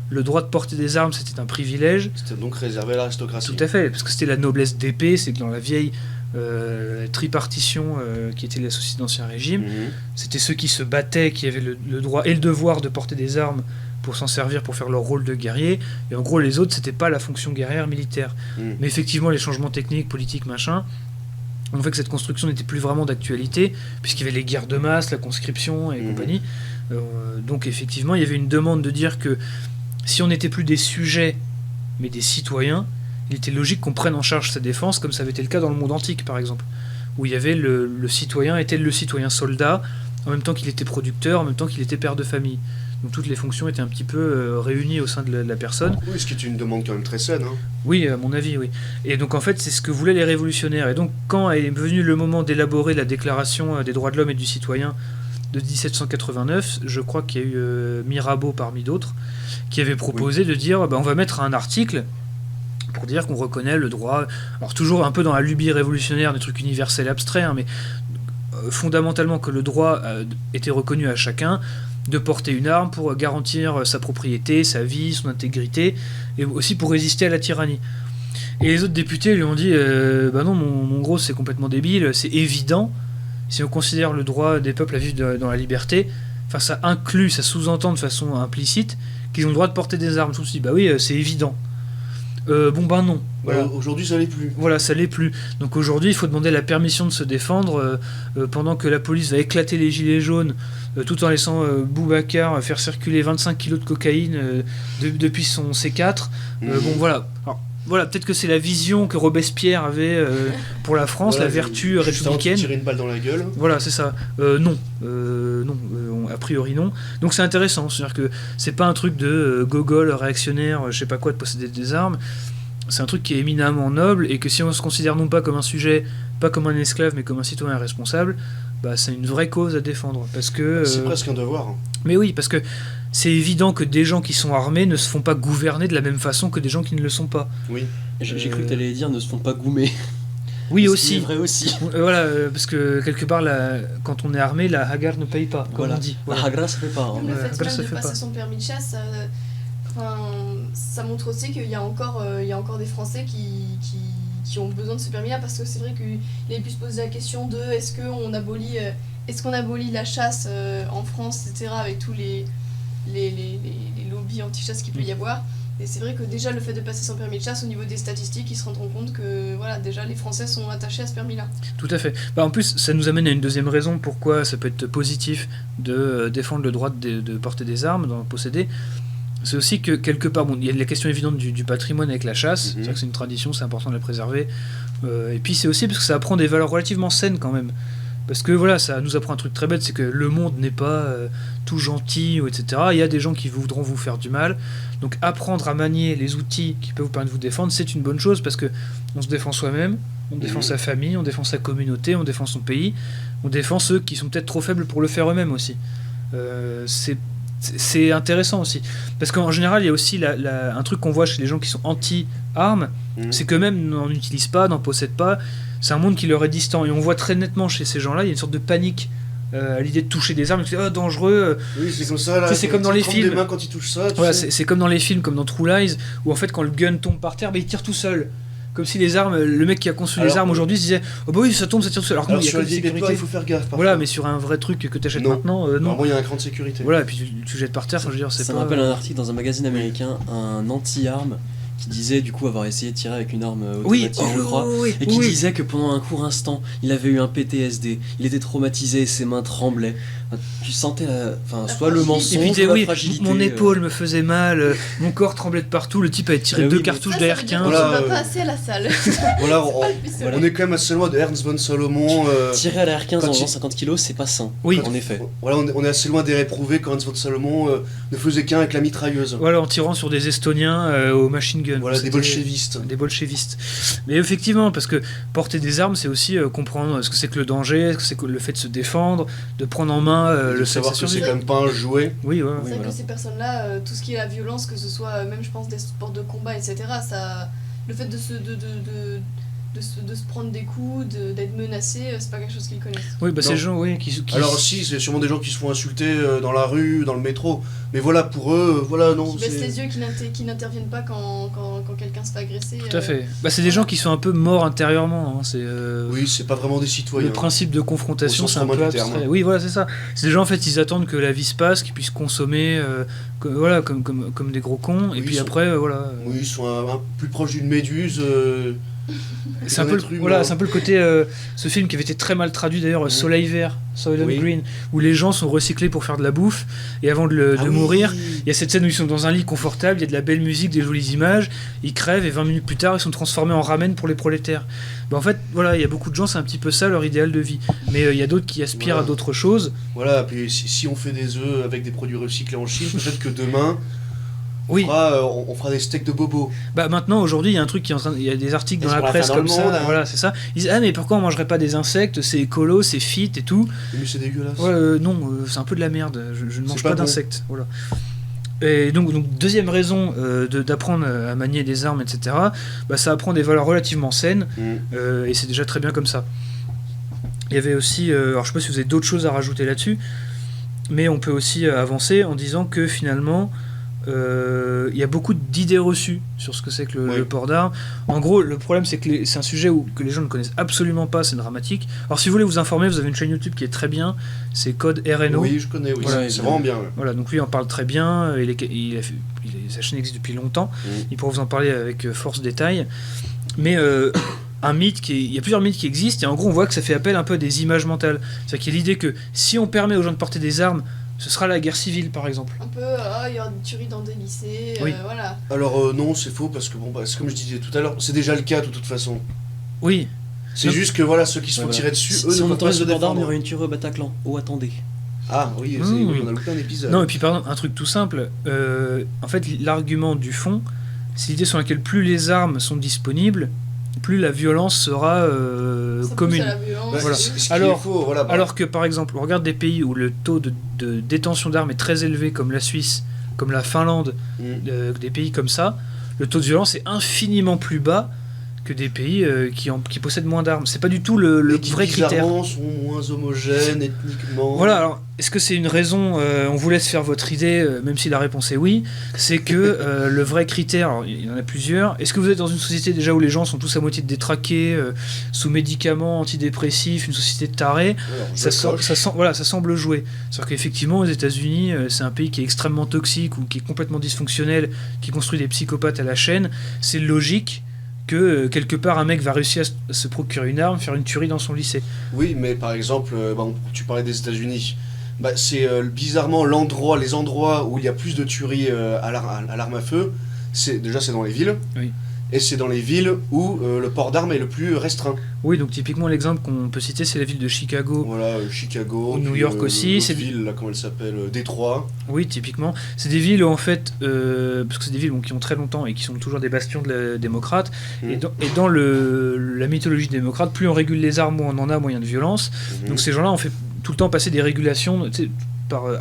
le droit de porter des armes, c'était un privilège. C'était donc réservé à l'aristocratie. Tout à fait, parce que c'était la noblesse d'épée, c'est que dans la vieille tripartition qui était la société d'Ancien Régime, c'était ceux qui se battaient, qui avaient le droit et le devoir de porter des armes pour s'en servir, pour faire leur rôle de guerrier, et en gros les autres c'était pas la fonction guerrière militaire. Mais effectivement les changements techniques, politiques, machin, ont fait que cette construction n'était plus vraiment d'actualité, puisqu'il y avait les guerres de masse, la conscription et compagnie. Donc effectivement il y avait une demande de dire que si on n'était plus des sujets mais des citoyens, il était logique qu'on prenne en charge sa défense, comme ça avait été le cas dans le monde antique par exemple, où il y avait le citoyen était le citoyen soldat, en même temps qu'il était producteur, en même temps qu'il était père de famille. Donc toutes les fonctions étaient un petit peu réunies au sein de la personne. Oui, ce qui est une demande quand même très saine. Hein. Oui, à mon avis, oui. Et donc en fait, c'est ce que voulaient les révolutionnaires. Et donc quand est venu le moment d'élaborer la déclaration des droits de l'homme et du citoyen de 1789, je crois qu'il y a eu Mirabeau parmi d'autres, qui avait proposé de dire on va mettre un article pour dire qu'on reconnaît le droit, alors toujours un peu dans la lubie révolutionnaire, des trucs universels abstraits, mais fondamentalement que le droit était reconnu à chacun de porter une arme pour garantir sa propriété, sa vie, son intégrité, et aussi pour résister à la tyrannie. Et les autres députés lui ont dit non, mon gros, c'est complètement débile, c'est évident, si on considère le droit des peuples à vivre dans la liberté, enfin ça inclut, ça sous-entend de façon implicite qu'ils ont le droit de porter des armes. Tout de suite, oui, c'est évident. Non. Voilà. Aujourd'hui, ça l'est plus. Voilà, ça l'est plus. Donc aujourd'hui, il faut demander la permission de se défendre pendant que la police va éclater les gilets jaunes tout en laissant Boubacar faire circuler 25 kilos de cocaïne depuis son C4. Voilà, peut-être que c'est la vision que Robespierre avait pour la France, la vertu républicaine. Tirer une balle dans la gueule. Voilà, c'est ça. Non, a priori non. Donc c'est intéressant, c'est-à-dire que c'est pas un truc de gogol réactionnaire, je sais pas quoi, de posséder des armes. C'est un truc qui est éminemment noble et que si on se considère non pas comme un sujet, pas comme un esclave, mais comme un citoyen responsable, c'est une vraie cause à défendre. Parce que c'est presque un devoir. Mais oui, parce que c'est évident que des gens qui sont armés ne se font pas gouverner de la même façon que des gens qui ne le sont pas. Oui. J'ai cru que tu allais dire ne se font pas goumer. Oui, aussi. C'est vrai aussi. Voilà, parce que quelque part, quand on est armé, la hagar ne paye pas, comme on dit. Voilà. La hagar, ça fait pas. Le fait même de passer son permis de chasse, ça montre aussi qu'il y a encore des Français qui ont besoin de ce permis-là, parce que c'est vrai qu'il a pu se poser la question de est-ce qu'on abolit la chasse en France, etc., avec tous les lobbies anti-chasse qu'il peut y avoir. Et c'est vrai que déjà le fait de passer son permis de chasse, au niveau des statistiques, ils se rendront compte que déjà les Français sont attachés à ce permis-là. Tout à fait. En plus, ça nous amène à une deuxième raison pourquoi ça peut être positif de défendre le droit de porter des armes, d'en posséder. C'est aussi que quelque part, il y a la question évidente du patrimoine avec la chasse, c'est-à-dire que c'est une tradition, c'est important de la préserver. Et puis c'est aussi parce que ça apprend des valeurs relativement saines quand même. Parce que voilà, ça nous apprend un truc très bête, c'est que le monde n'est pas tout gentil, etc. Il y a des gens qui voudront vous faire du mal. Donc apprendre à manier les outils qui peuvent vous permettre de vous défendre, c'est une bonne chose, parce que on se défend soi-même, on défend sa famille, on défend sa communauté, on défend son pays, on défend ceux qui sont peut-être trop faibles pour le faire eux-mêmes aussi. C'est intéressant aussi. Parce qu'en général, il y a aussi un truc qu'on voit chez les gens qui sont anti-armes, c'est qu'eux-mêmes n'en utilisent pas, n'en possèdent pas. C'est un monde qui leur est distant. Et on voit très nettement chez ces gens-là, il y a une sorte de panique à l'idée de toucher des armes. dangereux. Oui, c'est comme ça. Là, c'est comme dans les films. Des mains quand ils touchent ça, voilà, c'est comme dans les films, comme dans True Lies, où en fait, quand le gun tombe par terre, il tire tout seul. Comme si les armes, le mec qui a conçu les armes aujourd'hui se disait oui, ça tombe, ça tire tout seul. Alors il y a sur les sécurité, il faut faire gaffe. Voilà, mais sur un vrai truc que tu achètes maintenant, non. Il y a un cran de sécurité. Voilà, et puis tu jettes par terre, je veux dire, c'est ça pas. Ça me rappelle un article dans un magazine américain, un anti-arme, qui disait du coup avoir essayé de tirer avec une arme automatique, je crois, et qui disait que pendant un court instant, il avait eu un PTSD, il était traumatisé, ses mains tremblaient. Tu sentais soit le mensonge, et puis, soit la fragilité. Mon épaule me faisait mal, mon corps tremblait de partout, le type avait tiré 2 cartouches d'AR-15. On va pas assez à la salle. Voilà, on est quand même assez loin de Ernst von Salomon. Tirer à la R15 en 50 kg, c'est pas sain. Oui, en effet. Voilà, on est assez loin des réprouvés quand Ernst von Salomon ne faisait qu'un avec la mitrailleuse. Voilà, en tirant sur des Estoniens au machine gun. Voilà, des bolchevistes. Mais effectivement, parce que porter des armes, c'est aussi comprendre ce que c'est que le danger, ce que c'est que le fait de se défendre, de prendre en main le savoir que c'est quand même pas un jouet. Oui, c'est vrai que ces personnes-là, tout ce qui est la violence, que ce soit même je pense des sports de combat, etc., le fait de se prendre des coups, d'être menacé, c'est pas quelque chose qu'ils connaissent. Oui, ces gens, qui... Alors si, c'est sûrement des gens qui se font insulter dans la rue, dans le métro, mais voilà, pour eux, non. Qui baissent les yeux, qui n'interviennent pas quand quelqu'un se fait agresser. Tout à fait. C'est des gens qui sont un peu morts intérieurement. Oui, c'est pas vraiment des citoyens. Le principe de confrontation, c'est un peu abstrait. Oui, voilà, c'est ça. C'est des gens, en fait, ils attendent que la vie se passe, qu'ils puissent consommer comme des gros cons, et puis après, voilà... Oui, ils sont un plus proches d'une méduse... C'est un peu le côté ce film qui avait été très mal traduit d'ailleurs, Soleil Vert, Soylent Green, où les gens sont recyclés pour faire de la bouffe, et avant de mourir, il y a cette scène où ils sont dans un lit confortable, il y a de la belle musique, des jolies images, ils crèvent et 20 minutes plus tard ils sont transformés en ramen pour les prolétaires. En fait, voilà, il y a beaucoup de gens, c'est un petit peu ça leur idéal de vie, mais il y a d'autres qui aspirent à d'autres choses. Voilà, puis si on fait des œufs avec des produits recyclés en Chine, peut-être que demain Oui. On fera des steaks de bobo. Bah maintenant, aujourd'hui, il y a un truc il y a des articles dans la presse comme ça. Monde, voilà, c'est ça. Ils disent mais pourquoi on mangerait pas des insectes? C'est écolo, c'est fit et tout. Mais c'est dégueulasse. Non, c'est un peu de la merde. Je ne mange pas bon. d'insectes. Voilà. Et donc deuxième raison d'apprendre à manier des armes, etc. Ça apprend des valeurs relativement saines et c'est déjà très bien comme ça. Il y avait aussi, alors je sais pas si vous avez d'autres choses à rajouter là-dessus, mais on peut aussi avancer en disant que finalement il y a beaucoup d'idées reçues sur ce que c'est que le port d'armes. En gros, le problème c'est que c'est un sujet que les gens ne connaissent absolument pas, c'est dramatique. Alors si vous voulez vous informer, vous avez une chaîne YouTube qui est très bien, c'est Code RNO. Oui, je connais, oui, voilà, c'est vraiment bien. Ouais. Voilà, donc lui en parle très bien, sa chaîne existe depuis longtemps, il pourra vous en parler avec force détail. Mais il y a plusieurs mythes qui existent, et en gros on voit que ça fait appel un peu à des images mentales. C'est-à-dire qu'il y a l'idée que si on permet aux gens de porter des armes, ce sera la guerre civile, par exemple. Un peu, il y aura des tueries dans des lycées, Oui. voilà. Alors non, c'est faux, parce que c'est comme je disais tout à l'heure, c'est déjà le cas de toute façon. Oui. C'est juste que ceux qui se font tirer dessus, eux si ne on peuvent pas se autorise le port d'armes, il y défendre. aura une tuerie au Bataclan. Oh, attendez. Ah oui, on a loupé un épisode. Non, et puis pardon, un truc tout simple, en fait l'argument du fond, c'est l'idée sur laquelle plus les armes sont disponibles, plus la violence sera commune. Voilà. Alors que par exemple, on regarde des pays où le taux de détention d'armes est très élevé, comme la Suisse, comme la Finlande, des pays comme ça, le taux de violence est infiniment plus bas que des pays qui possèdent moins d'armes. C'est pas du tout le vrai critère. Bizarrement sont moins homogènes ethniquement. Voilà, alors est-ce que c'est une raison, on vous laisse faire votre idée, même si la réponse est oui, c'est que le vrai critère, alors, il y en a plusieurs, est-ce que vous êtes dans une société déjà où les gens sont tous à moitié détraqués, sous médicaments antidépressifs, une société de tarés, ça semble jouer. C'est-à-dire qu'effectivement aux États-Unis, c'est un pays qui est extrêmement toxique ou qui est complètement dysfonctionnel, qui construit des psychopathes à la chaîne, c'est logique que quelque part un mec va réussir à se procurer une arme, faire une tuerie dans son lycée. Oui, mais par exemple, tu parlais des États-Unis. C'est bizarrement les endroits où il y a plus de tueries à l'arme à feu, c'est dans les villes. Oui. Et c'est dans les villes où le port d'armes est le plus restreint. Oui, donc typiquement l'exemple qu'on peut citer, c'est la ville de Chicago. Voilà, Chicago. New York aussi. C'est ville, là, comment elle s'appelle, Détroit. Oui, typiquement. C'est des villes où en fait, parce que c'est des villes qui ont très longtemps et qui sont toujours des bastions de la démocrate. Et dans la mythologie démocrate, plus on régule les armes, moins on en a, moins il y a de violence. Donc ces gens-là ont fait tout le temps passer des régulations,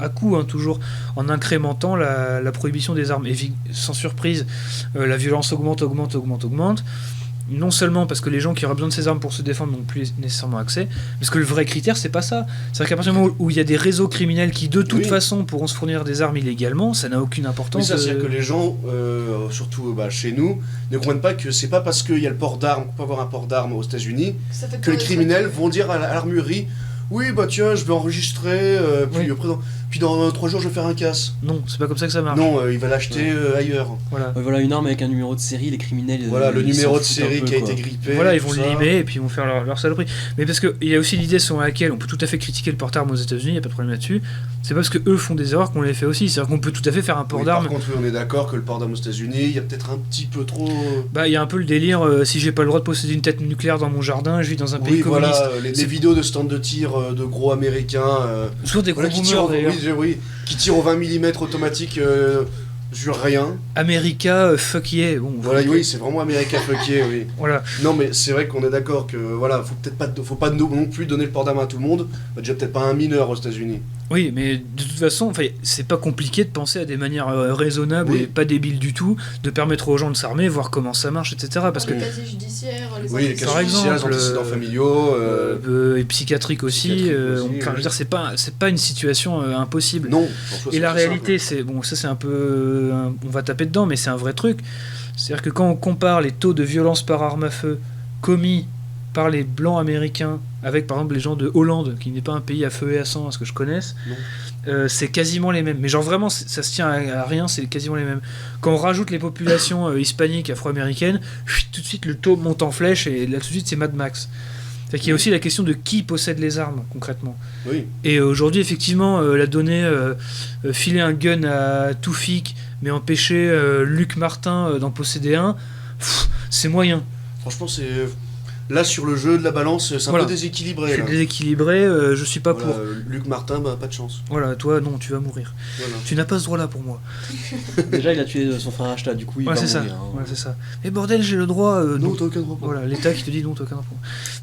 à coup, toujours en incrémentant la prohibition des armes. Et sans surprise, la violence augmente. Non seulement parce que les gens qui auraient besoin de ces armes pour se défendre n'ont plus nécessairement accès, parce que le vrai critère, c'est pas ça. C'est-à-dire qu'à partir du moment où il y a des réseaux criminels qui, de toute façon, pourront se fournir des armes illégalement, ça n'a aucune importance. Mais ça, c'est-à-dire que les gens, surtout chez nous, ne comprennent pas que c'est pas parce qu'il y a le port d'armes, qu'on peut avoir un port d'armes aux États-Unis, que les criminels vont dire à l'armurerie: oui, tiens, je vais enregistrer, puis dans 3 jours, je vais faire un casse. Non, c'est pas comme ça que ça marche. Non, il va l'acheter ailleurs. Voilà une arme avec un numéro de série, les criminels. Voilà, le numéro de série qui a été grippé. Voilà, ils vont le limer et puis ils vont faire leur saloperie. Mais parce qu'il y a aussi l'idée selon laquelle on peut tout à fait critiquer le port d'armes aux États-Unis, il n'y a pas de problème là-dessus. C'est parce que eux font des erreurs qu'on les fait aussi. C'est-à-dire qu'on peut tout à fait faire un port d'armes. Par contre, on est d'accord que le port d'armes aux États-Unis, il y a peut-être un petit peu trop. Il y a un peu le délire, si j'ai pas le droit de posséder une tête nucléaire dans mon jardin, je vis dans un pays communiste. Voilà, les vidéos de stand de tir de gros américains. Soit des gros boomers d'ailleurs. Qui tirent au 20 mm automatique sur rien. America, fuck yeah. Bon, oui, c'est vraiment America fuck yeah, oui. Voilà. Non, mais c'est vrai qu'on est d'accord que faut pas non plus donner le port d'armes à tout le monde. Déjà peut-être pas un mineur aux États-Unis. Oui, mais de toute façon, c'est pas compliqué de penser à des manières raisonnables et pas débiles du tout, de permettre aux gens de s'armer, voir comment ça marche, etc. Parce que les casiers judiciaires, les casiers judiciaires, les antécédents familiaux, et psychiatriques aussi. Je veux dire, c'est pas une situation impossible. Non. Et la réalité, ça c'est un peu, on va taper dedans, mais c'est un vrai truc. C'est-à-dire que quand on compare les taux de violence par arme à feu commis par les blancs américains avec par exemple les gens de Hollande, qui n'est pas un pays à feu et à sang à ce que je connaisse, c'est quasiment les mêmes. Mais genre vraiment, ça se tient à rien, c'est quasiment les mêmes. Quand on rajoute les populations hispaniques, afro-américaines, tout de suite le taux monte en flèche et là tout de suite c'est Mad Max. C'est qu'il y a aussi la question de qui possède les armes concrètement. Oui. Et aujourd'hui effectivement la donnée filer un gun à Toufik mais empêcher Luc Martin d'en posséder un, c'est moyen. Franchement Là, sur le jeu de la balance, c'est un peu déséquilibré. C'est déséquilibré, je suis pas pour. Luc Martin, pas de chance. Voilà, toi, non, tu vas mourir. Voilà. Tu n'as pas ce droit-là pour moi. Déjà, il a tué son frère Ashta, du coup, il va mourir. Voilà, c'est ça. Mais bordel, j'ai le droit. Non, t'as aucun droit. Voilà, l'État qui te dit non, t'as aucun droit.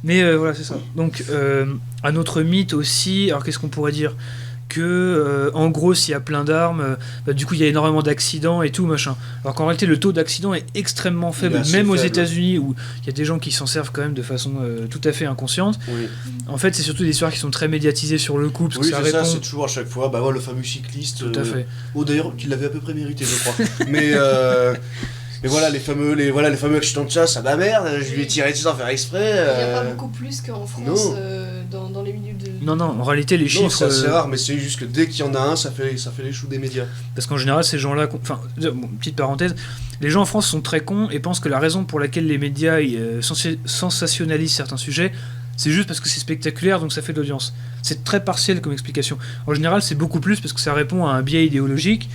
Mais voilà, c'est ça. Donc, un autre mythe aussi, alors qu'est-ce qu'on pourrait dire ? Que en gros s'il y a plein d'armes du coup il y a énormément d'accidents et tout machin, alors qu'en réalité le taux d'accident est extrêmement faible, même aux États-Unis où il y a des gens qui s'en servent quand même de façon tout à fait inconsciente. En fait c'est surtout des histoires qui sont très médiatisées sur le coup parce que ça répond... c'est toujours à chaque fois le fameux cycliste tout à fait. D'ailleurs qu'il l'avait à peu près mérité je crois mais voilà les fameux accidents de chasse, bah merde, je lui ai tiré dessus sans faire exprès. Il n'y a pas beaucoup plus qu'en France dans les minutes de... Non, en réalité les chiffres... c'est assez rare, mais c'est juste que dès qu'il y en a un, ça fait les choux des médias. Parce qu'en général ces gens-là... Enfin, petite parenthèse, les gens en France sont très cons et pensent que la raison pour laquelle les médias sensationnalisent certains sujets, c'est juste parce que c'est spectaculaire, donc ça fait de l'audience. C'est très partiel comme explication. En général c'est beaucoup plus parce que ça répond à un biais idéologique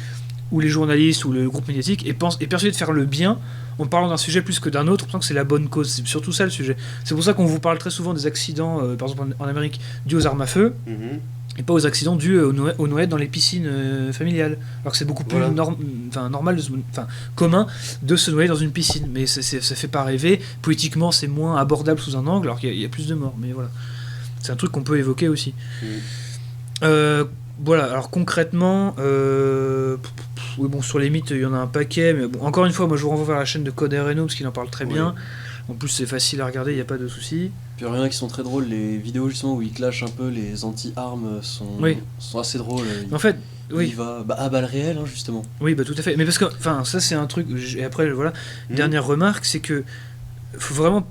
où les journalistes ou le groupe médiatique est persuadé de faire le bien en parlant d'un sujet plus que d'un autre, pensant que c'est la bonne cause. C'est surtout ça le sujet. C'est pour ça qu'on vous parle très souvent des accidents, par exemple en Amérique, dus aux armes à feu, et pas aux accidents dus aux noyades dans les piscines familiales. Alors que c'est beaucoup plus normal, commun de se noyer dans une piscine. Mais ça fait pas rêver. Poétiquement, c'est moins abordable sous un angle, alors qu'il y a plus de morts. Mais voilà. C'est un truc qu'on peut évoquer aussi. Voilà, alors concrètement, sur les mythes, il y en a un paquet, mais bon, encore une fois, moi je vous renvoie vers la chaîne de Code Reno, parce qu'il en parle très bien. En plus, c'est facile à regarder, il n'y a pas de souci. Puis il y en a qui sont très drôles, les vidéos justement où ils clashent un peu les anti-armes sont assez drôles. En fait, il va à balles réelles, justement. Oui, tout à fait. Mais parce que, ça c'est un truc, et après, voilà, dernière remarque, c'est que faut vraiment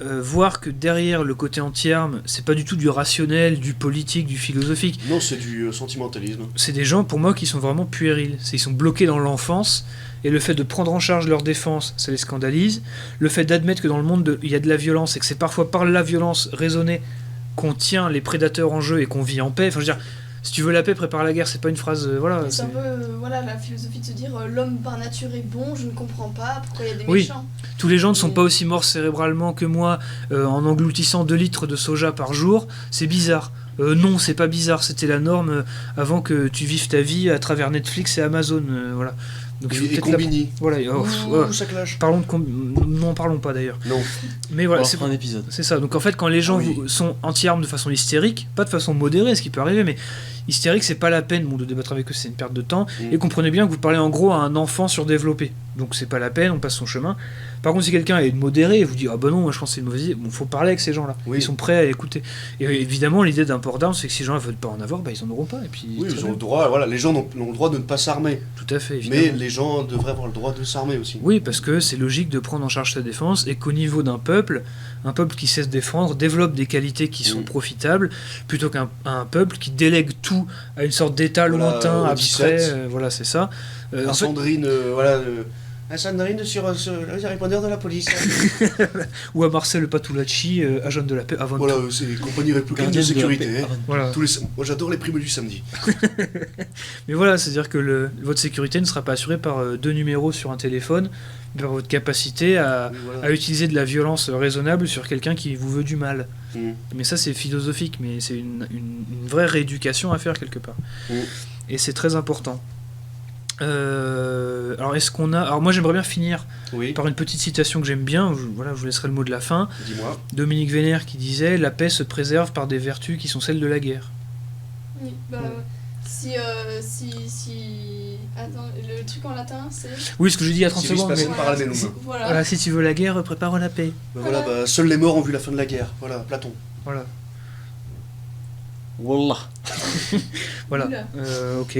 voir que derrière le côté anti-armes, c'est pas du tout du rationnel, du politique, du philosophique. Non, c'est du sentimentalisme. C'est des gens, pour moi, qui sont vraiment puérils. Ils sont bloqués dans l'enfance, et le fait de prendre en charge leur défense, ça les scandalise. Le fait d'admettre que dans le monde, il y a de la violence, et que c'est parfois par la violence raisonnée qu'on tient les prédateurs en jeu et qu'on vit en paix. Enfin, je veux dire, si tu veux la paix, prépare la guerre, c'est pas une phrase... c'est un peu la philosophie de se dire l'homme par nature est bon, je ne comprends pas pourquoi il y a des méchants. Tous les gens ne sont pas aussi morts cérébralement que moi en engloutissant 2 litres de soja par jour, c'est bizarre. Non, c'est pas bizarre, c'était la norme avant que tu vives ta vie à travers Netflix et Amazon, voilà. Donc, et Combini. Voilà, ça clash. N'en parlons pas d'ailleurs. Non. Mais voilà, c'est un épisode. C'est ça. Donc en fait, quand les gens sont anti-armes de façon hystérique, pas de façon modérée, ce qui peut arriver, mais hystérique, c'est pas la peine de débattre avec eux, c'est une perte de temps. Et comprenez bien que vous parlez en gros à un enfant surdéveloppé. Donc c'est pas la peine, on passe son chemin. Par contre, si quelqu'un est modéré et vous dit non, moi je pense que c'est une mauvaise idée, faut parler avec ces gens-là. Ils sont prêts à écouter. Et évidemment, l'idée d'un port d'armes, c'est que si ces gens ne veulent pas en avoir, ils en auront pas. Et puis, ils ont le droit, les gens ont le droit de ne pas s'armer. Tout à fait, évidemment. Mais les gens devraient avoir le droit de s'armer aussi. Oui, parce que c'est logique de prendre en charge sa défense et qu'au niveau d'un peuple, un peuple qui sait se défendre développe des qualités qui sont profitables, plutôt qu'un peuple qui délègue tout à une sorte d'état lointain, abstrait. Voilà, c'est ça. Sandrine, Sandrine sur le répondeur de la police. Ou à Marcel Patulacci, agent de la paix avant voilà, c'est les compagnies républicaines de sécurité. Voilà. Moi j'adore les primes du samedi. Mais voilà, c'est-à-dire que votre sécurité ne sera pas assurée par 2 numéros sur un téléphone, par votre capacité à utiliser de la violence raisonnable sur quelqu'un qui vous veut du mal. Mais ça c'est philosophique, mais c'est une vraie rééducation à faire quelque part. Et c'est très important. Alors est-ce qu'on a... Alors moi j'aimerais bien finir par une petite citation que j'aime bien, je vous laisserai le mot de la fin. Dis-moi. Dominique Vénère qui disait « La paix se préserve par des vertus qui sont celles de la guerre ». Oui, Attends, le truc en latin c'est... Oui, ce que j'ai dit il y a 30 secondes. Voilà, si tu veux la guerre, prépare la paix. Seuls les morts ont vu la fin de la guerre. Voilà, Platon. Voilà. Wallah. Voilà. Ok.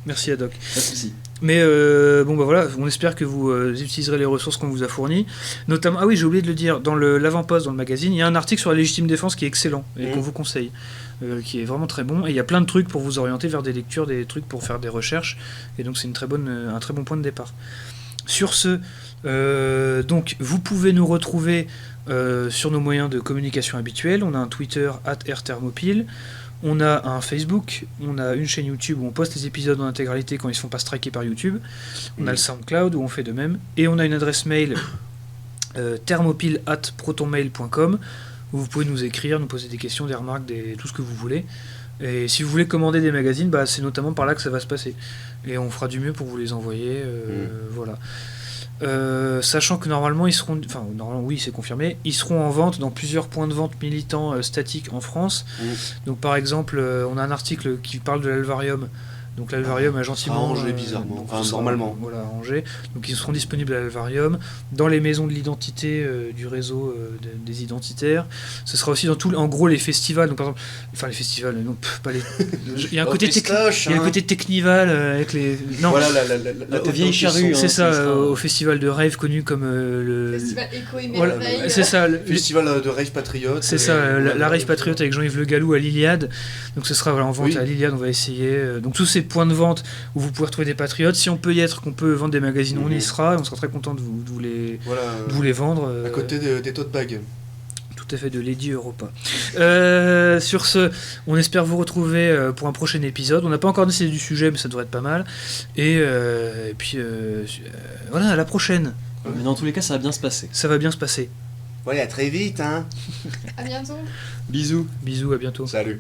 Merci Adoc. Merci. Mais voilà, on espère que vous utiliserez les ressources qu'on vous a fournies. Notamment, j'ai oublié de le dire, dans l'avant-poste dans le magazine, il y a un article sur la légitime défense qui est excellent et qu'on vous conseille, qui est vraiment très bon. Et il y a plein de trucs pour vous orienter vers des lectures, des trucs pour faire des recherches. Et donc c'est un très bon point de départ. Sur ce, donc vous pouvez nous retrouver sur nos moyens de communication habituels. On a un Twitter @rthermopile. On a un Facebook, on a une chaîne YouTube où on poste les épisodes en intégralité quand ils ne se font pas striker par YouTube. On a le SoundCloud où on fait de même. Et on a une adresse mail thermopile@protonmail.com, où vous pouvez nous écrire, nous poser des questions, des remarques, tout ce que vous voulez. Et si vous voulez commander des magazines, c'est notamment par là que ça va se passer. Et on fera du mieux pour vous les envoyer. Voilà. Sachant que normalement, oui, c'est confirmé, ils seront en vente dans plusieurs points de vente militants statiques en France. Donc par exemple, on a un article qui parle de l'Alvarium. Donc l'Alvarium a gentiment... À Angers, bizarrement. Normalement. Voilà, à Angers. Donc ils seront disponibles à l'Alvarium, dans les maisons de l'identité du réseau des identitaires. Ce sera aussi dans en gros, les festivals. Donc par exemple... Enfin, les festivals, non, pas les... Il y a un côté, côté Technival avec les... Non, voilà, la vieille charrue. C'est ça, au festival de rave connu comme le... Festival Écho et Voilà, Merveille. c'est ça. Festival de rave patriote. C'est ça, la rave patriote avec Jean-Yves Le Gallou à l'Iliade. Donc ce sera en vente à l'Iliade, on va essayer. Donc tous ces points de vente où vous pouvez retrouver des patriotes. Si on peut y être, qu'on peut vendre des magazines, on y sera. Et on sera très content de vous les vendre. À côté des tote bags. Tout à fait, de Lady Europa. Sur ce, on espère vous retrouver pour un prochain épisode. On n'a pas encore décidé du sujet, mais ça devrait être pas mal. Et puis, voilà, à la prochaine. Mais dans tous les cas, ça va bien se passer. Ça va bien se passer. Ouais, à très vite, hein. À bientôt. Bisous. Bisous, à bientôt. Salut.